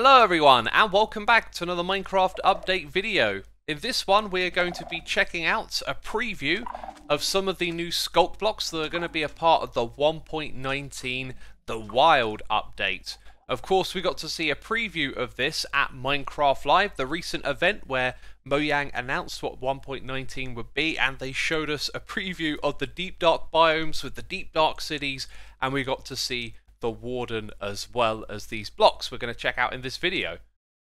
Hello everyone and welcome back to another Minecraft update video. In this one we are going to be checking out a preview of some of the new Sculk blocks that are going to be a part of the 1.19 The Wild update. Of course we got to see a preview of this at Minecraft Live, the recent event where Mojang announced what 1.19 would be, and they showed us a preview of the deep dark biomes with the deep dark cities, and we got to see the Warden as well as these blocks we're going to check out in this video.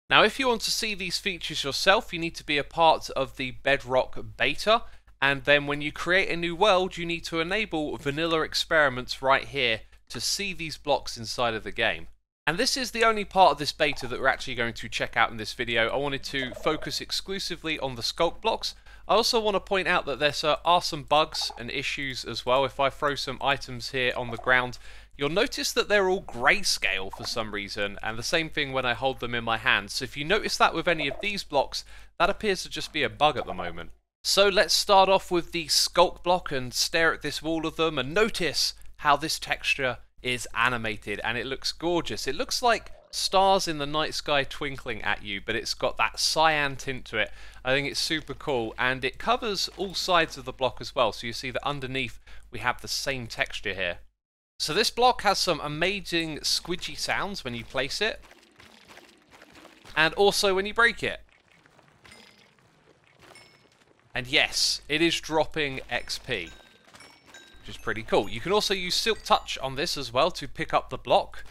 Now if you want to see these features yourself, you need to be a part of the Bedrock beta, and then when you create a new world you need to enable vanilla experiments right here to see these blocks inside of the game. And this is the only part of this beta that we're actually going to check out in this video. I wanted to focus exclusively on the Sculk blocks. I also want to point out that there are some bugs and issues as well. If I throw some items here on the ground, you'll notice that they're all grayscale for some reason, and the same thing when I hold them in my hand. So if you notice that with any of these blocks, that appears to just be a bug at the moment. So let's start off with the Sculk block and stare at this wall of them and notice how this texture is animated, and it looks gorgeous. It looks like stars in the night sky twinkling at you, but it's got that cyan tint to it. I think it's super cool, and it covers all sides of the block as well, so you see that underneath we have the same texture here. So this block has some amazing squidgy sounds when you place it, and also when you break it. And yes, it is dropping XP, which is pretty cool. You can also use Silk Touch on this as well to pick up the block,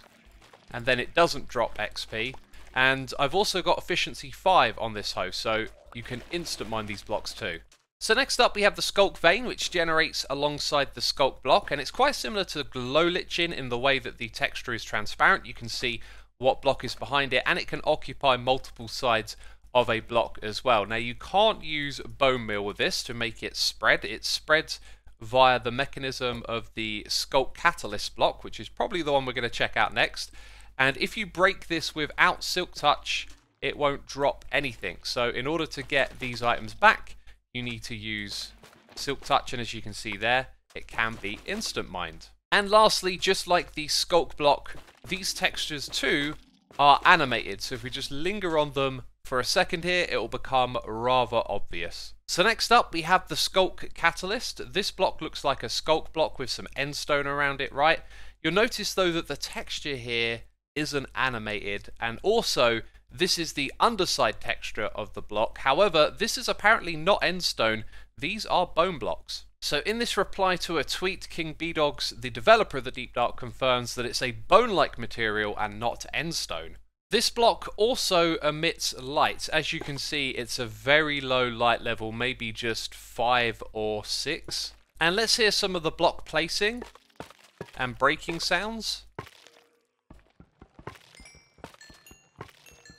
and then it doesn't drop XP. And I've also got Efficiency 5 on this host, so you can instant mine these blocks too. So next up we have the Sculk Vein, which generates alongside the Sculk block, and it's quite similar to Glow Lichen in the way that the texture is transparent. You can see what block is behind it, and it can occupy multiple sides of a block as well. Now you can't use bone meal with this to make it spread. It spreads via the mechanism of the Sculk Catalyst block, which is probably the one we're going to check out next. And if you break this without Silk Touch, it won't drop anything. So in order to get these items back, you need to use Silk Touch, and as you can see there, it can be instant mined. And lastly, just like the Sculk block, these textures too are animated. So if we just linger on them for a second here, it will become rather obvious. So next up we have the Sculk Catalyst. This block looks like a Sculk block with some endstone around it, right? You'll notice though that the texture here isn't animated, and also this is the underside texture of the block. However, this is apparently not endstone, these are bone blocks. So in this reply to a tweet, King BDogs, the developer of the Deep Dark, confirms that it's a bone-like material and not endstone. This block also emits light. As you can see, it's a very low light level, maybe just 5 or 6. And let's hear some of the block placing and breaking sounds.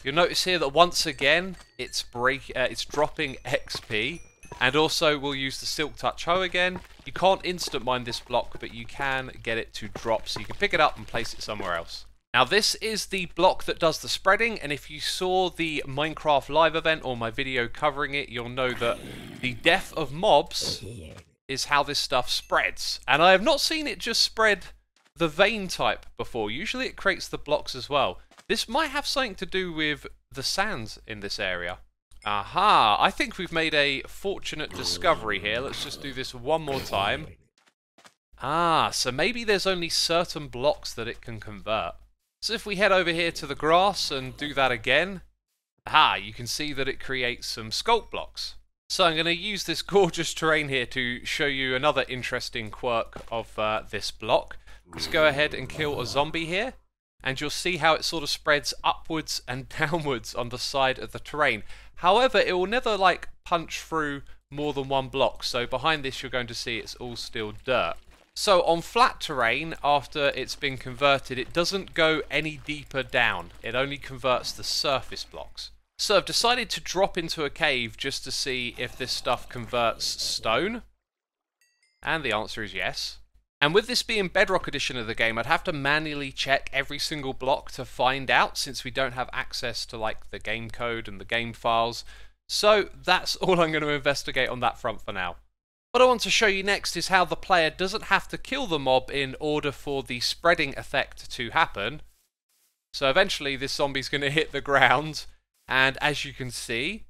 You'll notice here that once again it's dropping XP, and also we'll use the Silk Touch hoe again. You can't instant mine this block, but you can get it to drop, so you can pick it up and place it somewhere else. Now this is the block that does the spreading, and if you saw the Minecraft Live event or my video covering it, you'll know that the death of mobs is how this stuff spreads. And I have not seen it just spread the vein type before. Usually it creates the blocks as well. This might have something to do with the sands in this area. Aha! I think we've made a fortunate discovery here. Let's just do this one more time. Ah, so maybe there's only certain blocks that it can convert. So if we head over here to the grass and do that again, aha, you can see that it creates some Sculk blocks. So I'm going to use this gorgeous terrain here to show you another interesting quirk of this block. Let's go ahead and kill a zombie here, and you'll see how it sort of spreads upwards and downwards on the side of the terrain. However, it will never like punch through more than one block, so behind this you're going to see it's all still dirt. So on flat terrain, after it's been converted, it doesn't go any deeper down. It only converts the surface blocks. So I've decided to drop into a cave just to see if this stuff converts stone. And the answer is yes. And with this being Bedrock edition of the game, I'd have to manually check every single block to find out, since we don't have access to like the game code and the game files. So that's all I'm going to investigate on that front for now. What I want to show you next is how the player doesn't have to kill the mob in order for the spreading effect to happen. So eventually this zombie's going to hit the ground, and as you can see,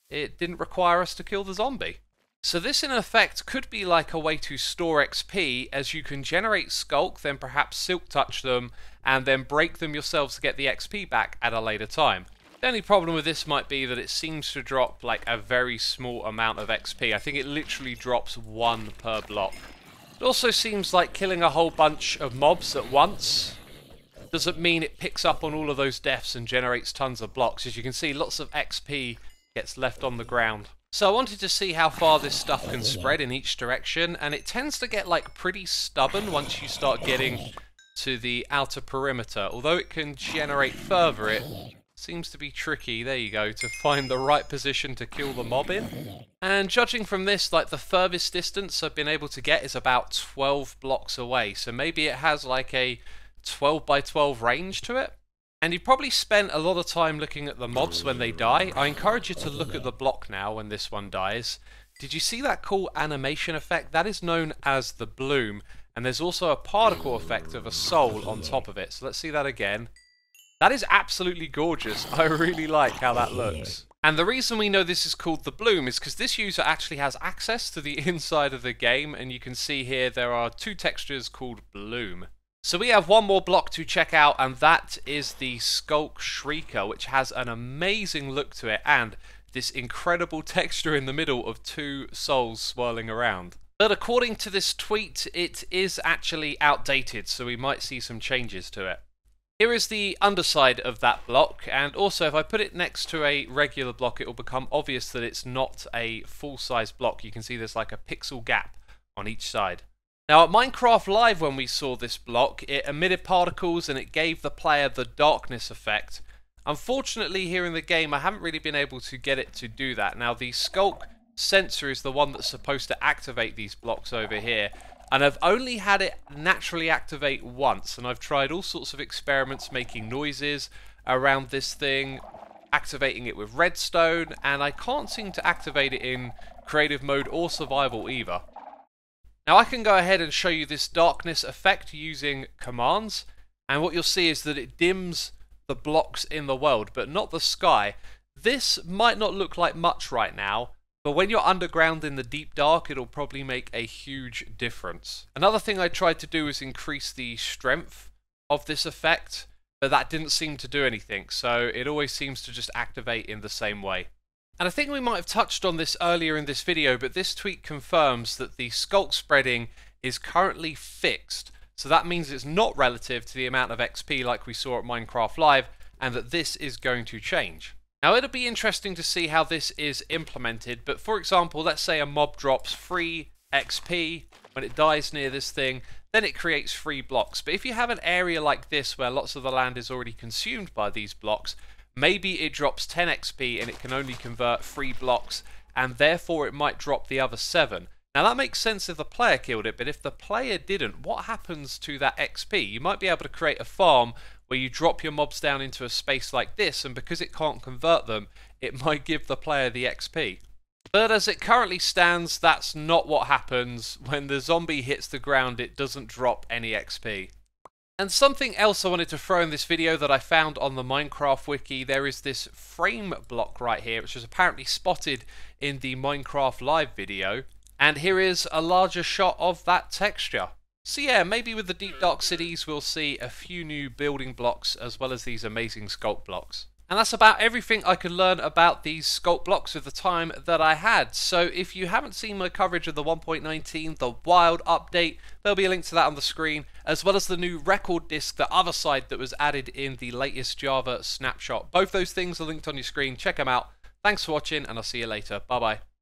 it didn't require us to kill the zombie. So this in effect could be like a way to store XP, as you can generate Sculk, then perhaps Silk Touch them, and then break them yourselves to get the XP back at a later time. The only problem with this might be that it seems to drop like a very small amount of XP. I think it literally drops 1 per block. It also seems like killing a whole bunch of mobs at once doesn't mean it picks up on all of those deaths and generates tons of blocks. As you can see, lots of XP gets left on the ground. So I wanted to see how far this stuff can spread in each direction, and it tends to get like pretty stubborn once you start getting to the outer perimeter. Although it can generate further, it seems to be tricky, there you go, to find the right position to kill the mob in. And judging from this, like the furthest distance I've been able to get is about 12 blocks away. So maybe it has like a 12 by 12 range to it. And you probably spent a lot of time looking at the mobs when they die. I encourage you to look at the block now when this one dies. Did you see that cool animation effect? That is known as the bloom. And there's also a particle effect of a soul on top of it. So let's see that again. That is absolutely gorgeous. I really like how that looks. And the reason we know this is called the bloom is because this user actually has access to the inside of the game, and you can see here there are 2 textures called bloom. So we have one more block to check out, and that is the Sculk Shrieker, which has an amazing look to it and this incredible texture in the middle of 2 souls swirling around. But according to this tweet, it is actually outdated, so we might see some changes to it. Here is the underside of that block, and also if I put it next to a regular block, it will become obvious that it's not a full-size block. You can see there's like a pixel gap on each side. Now at Minecraft Live, when we saw this block, it emitted particles and it gave the player the darkness effect. Unfortunately, here in the game, I haven't really been able to get it to do that. Now the Sculk sensor is the one that's supposed to activate these blocks over here. And I've only had it naturally activate once, and I've tried all sorts of experiments making noises around this thing, activating it with redstone, and I can't seem to activate it in creative mode or survival either. Now I can go ahead and show you this darkness effect using commands, and what you'll see is that it dims the blocks in the world, but not the sky. This might not look like much right now, but when you're underground in the deep dark, it'll probably make a huge difference. Another thing I tried to do is increase the strength of this effect, but that didn't seem to do anything, so it always seems to just activate in the same way. And I think we might have touched on this earlier in this video, but this tweet confirms that the Sculk Spreading is currently fixed, so that means it's not relative to the amount of XP like we saw at Minecraft Live, and that this is going to change. Now it'll be interesting to see how this is implemented, but for example, let's say a mob drops 3 XP when it dies near this thing, then it creates 3 blocks. But if you have an area like this where lots of the land is already consumed by these blocks, maybe it drops 10 XP and it can only convert 3 blocks, and therefore it might drop the other 7. Now that makes sense if the player killed it, but if the player didn't, what happens to that XP? You might be able to create a farm where you drop your mobs down into a space like this, and because it can't convert them, it might give the player the XP. But as it currently stands, that's not what happens. When the zombie hits the ground, it doesn't drop any XP. And something else I wanted to throw in this video that I found on the Minecraft wiki, there is this frame block right here, which was apparently spotted in the Minecraft Live video. And here is a larger shot of that texture. So yeah, maybe with the deep dark cities we'll see a few new building blocks as well as these amazing Sculk blocks. And that's about everything I could learn about these Sculk blocks with the time that I had. So if you haven't seen my coverage of the 1.19, the Wild update, there'll be a link to that on the screen, as well as the new record disk, the other side that was added in the latest Java snapshot. Both those things are linked on your screen. Check them out. Thanks for watching, and I'll see you later. Bye bye.